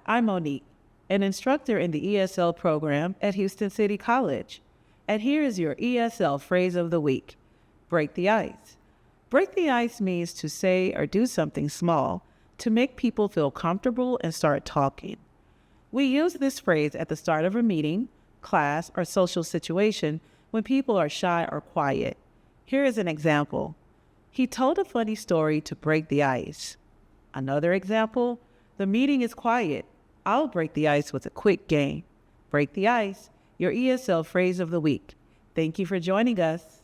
I'm Monique, an instructor in the ESL program at Houston City College. And here is your ESL phrase of the week: break the ice. Break the ice means to say or do something small to make people feel comfortable and start talking. We use this phrase at the start of a meeting, class, or social situation when people are shy or quiet. Here is an example. He told a funny story to break the ice. Another example, the meeting is quiet. I'll break the ice with a quick game. Break the ice, your ESL phrase of the week. Thank you for joining us.